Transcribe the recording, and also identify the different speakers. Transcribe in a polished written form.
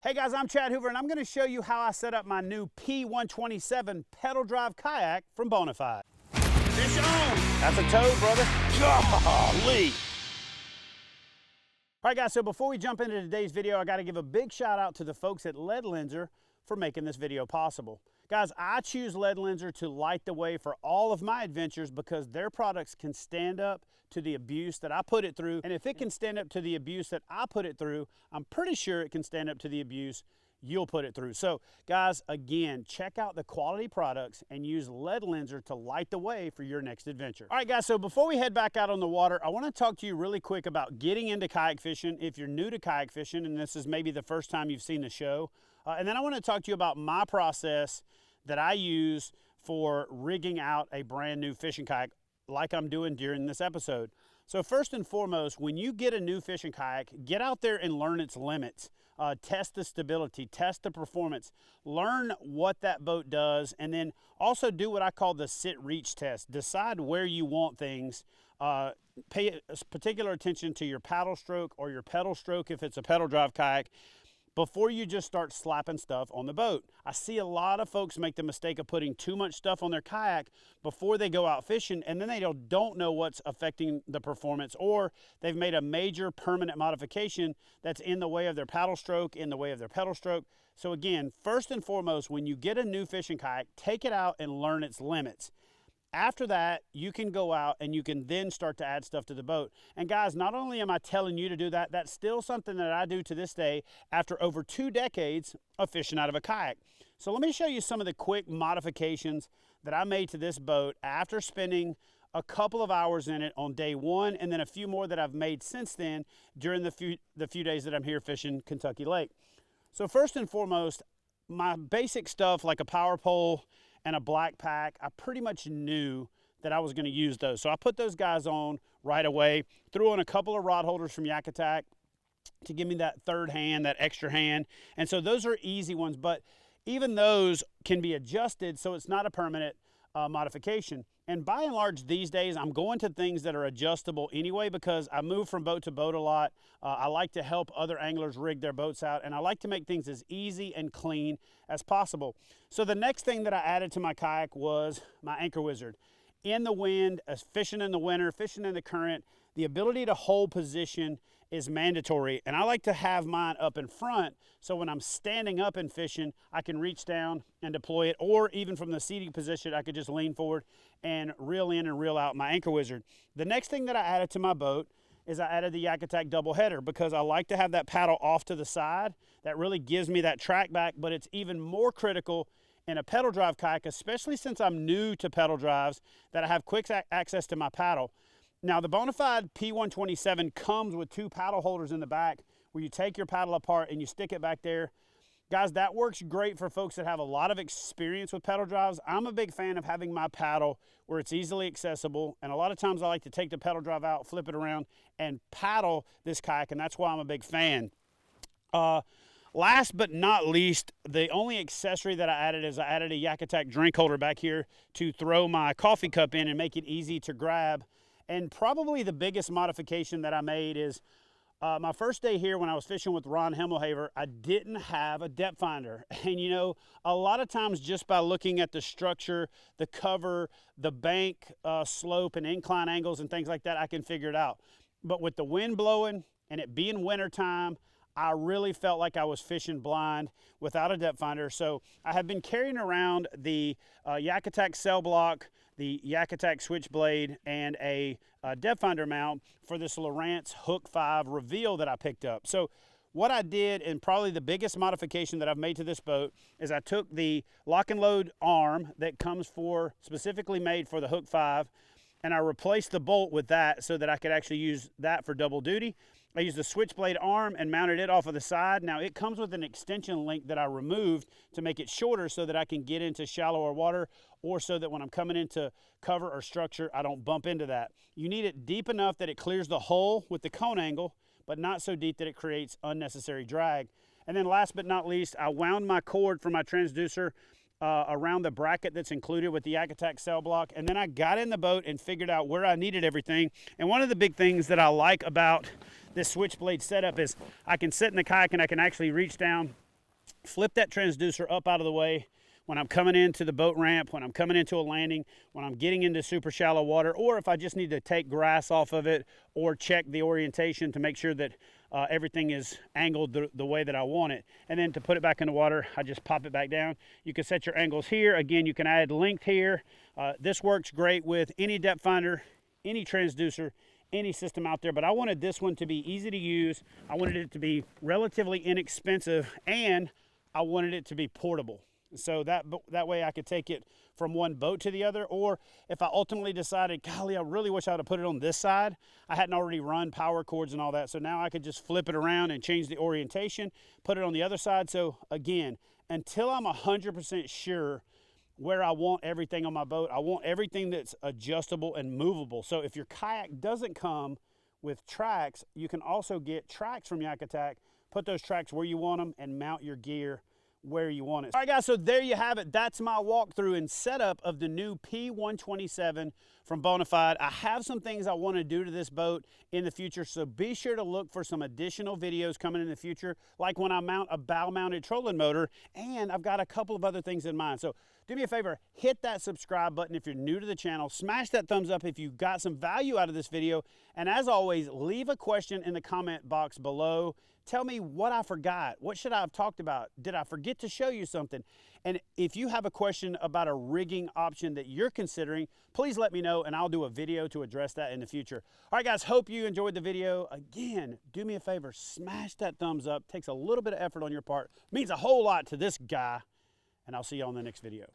Speaker 1: Hey guys, I'm Chad Hoover and I'm going to show you how I set up my new P127 pedal drive kayak from Bonafide. Fish on! That's a toad, brother. Golly! All right guys, so before we jump into today's video, I got to give a big shout out to the folks at Ledlenser for making this video possible. Guys, I choose Ledlenser to light the way for all of my adventures because their products can stand up to the abuse that I put it through. And if it can stand up to the abuse that I put it through, I'm pretty sure it can stand up to the abuse you'll put it through. So guys, again, check out the quality products and use Ledlenser to light the way for your next adventure. All right guys, so before we head back out on the water, I want to talk to you really quick about getting into kayak fishing if you're new to kayak fishing and this is maybe the first time you've seen the show. And then I want to talk to you about my process that I use for rigging out a brand new fishing kayak like I'm doing during this episode. So first and foremost, when you get a new fishing kayak, get out there and learn its limits. Test the stability, test the performance, learn what that boat does, and then also do what I call the sit-reach test. Decide where you want things. Pay particular attention to your paddle stroke or your pedal stroke if it's a pedal drive kayak, before you just start slapping stuff on the boat. I see a lot of folks make the mistake of putting too much stuff on their kayak before they go out fishing, and then they don't know what's affecting the performance, or they've made a major permanent modification that's in the way of their paddle stroke, in the way of their pedal stroke. So again, first and foremost, when you get a new fishing kayak, take it out and learn its limits. After that, you can go out and you can then start to add stuff to the boat. And guys, not only am I telling you to do that, that's still something that I do to this day after over 2 decades of fishing out of a kayak. So let me show you some of the quick modifications that I made to this boat after spending a couple of hours in it on day one, and then a few more that I've made since then during the few days that I'm here fishing Kentucky Lake. So first and foremost, my basic stuff like a power pole and a black pack, I pretty much knew that I was going to use those. So I put those guys on right away, threw on a couple of rod holders from YakAttack to give me that third hand, that extra hand. And so those are easy ones, but even those can be adjusted so it's not a permanent modification. And by and large these days, I'm going to things that are adjustable anyway because I move from boat to boat a lot. I like to help other anglers rig their boats out, and I like to make things as easy and clean as possible. So the next thing that I added to my kayak was my anchor wizard. In the wind, fishing in the winter, fishing in the current, the ability to hold position is mandatory, and I like to have mine up in front so when I'm standing up and fishing, I can reach down and deploy it, or even from the seating position, I could just lean forward and reel in and reel out my anchor wizard. The next thing that I added to my boat is I added the YakAttack double header because I like to have that paddle off to the side. That really gives me that track back, but it's even more critical in a pedal drive kayak, especially since I'm new to pedal drives, that I have quick access to my paddle. Now the Bonafide P127 comes with 2 paddle holders in the back where you take your paddle apart and you stick it back there. Guys, that works great for folks that have a lot of experience with pedal drives. I'm a big fan of having my paddle where it's easily accessible, and a lot of times I like to take the pedal drive out, flip it around, and paddle this kayak, and that's why I'm a big fan. Last but not least, the only accessory that I added is I added a YakAttack drink holder back here to throw my coffee cup in and make it easy to grab. And probably the biggest modification that I made is my first day here when I was fishing with Ron Hemmelhaver, I didn't have a depth finder. And you know, a lot of times just by looking at the structure, the cover, the bank slope and incline angles and things like that, I can figure it out. But with the wind blowing and it being winter time, I really felt like I was fishing blind without a depth finder. So I have been carrying around the YakAttack CellBlok, the YakAttack switchblade, and a depth finder mount for this Lowrance Hook 5 reveal that I picked up. So what I did, and probably the biggest modification that I've made to this boat, is I took the lock and load arm that comes specifically made for the Hook 5, and I replaced the bolt with that so that I could actually use that for double duty. I used the switchblade arm and mounted it off of the side. Now it comes with an extension link that I removed to make it shorter so that I can get into shallower water, or so that when I'm coming into cover or structure, I don't bump into that. You need it deep enough that it clears the hole with the cone angle, but not so deep that it creates unnecessary drag. And then last but not least, I wound my cord for my transducer around the bracket that's included with the YakAttack CellBlok, and then I got in the boat and figured out where I needed everything. And one of the big things that I like about this switchblade setup is I can sit in the kayak and I can actually reach down flip that transducer up out of the way when I'm coming into the boat ramp, when I'm coming into a landing, when I'm getting into super shallow water, or if I just need to take grass off of it or check the orientation to make sure that everything is angled the way that I want it. And then to put it back in the water, I just pop it back down. You can set your angles here. Again, you can add length here. This works great with any depth finder, any transducer, any system out there, but I wanted this one to be easy to use. I wanted it to be relatively inexpensive, and I wanted it to be portable. So that way I could take it from one boat to the other, or if I ultimately decided, golly, I really wish I would have put it on this side, I hadn't already run power cords and all that, so now I could just flip it around and change the orientation, put it on the other side. So again, until I'm 100% sure where I want everything on my boat, I want everything that's adjustable and movable. So if your kayak doesn't come with tracks, you can also get tracks from YakAttack, put those tracks where you want them, and mount your gear where you want it. All right, guys, so there you have it. That's my walkthrough and setup of the new P127 from Bonafide. I have some things I want to do to this boat in the future, so be sure to look for some additional videos coming in the future, like when I mount a bow-mounted trolling motor, and I've got a couple of other things in mind. So do me a favor, hit that subscribe button if you're new to the channel, smash that thumbs up if you got some value out of this video, and as always, leave a question in the comment box below. Tell me what I forgot. What should I have talked about? Did I forget to show you something? And if you have a question about a rigging option that you're considering, please let me know and I'll do a video to address that in the future. All right, guys, hope you enjoyed the video. Again, do me a favor, smash that thumbs up. Takes a little bit of effort on your part. Means a whole lot to this guy, and I'll see you on the next video.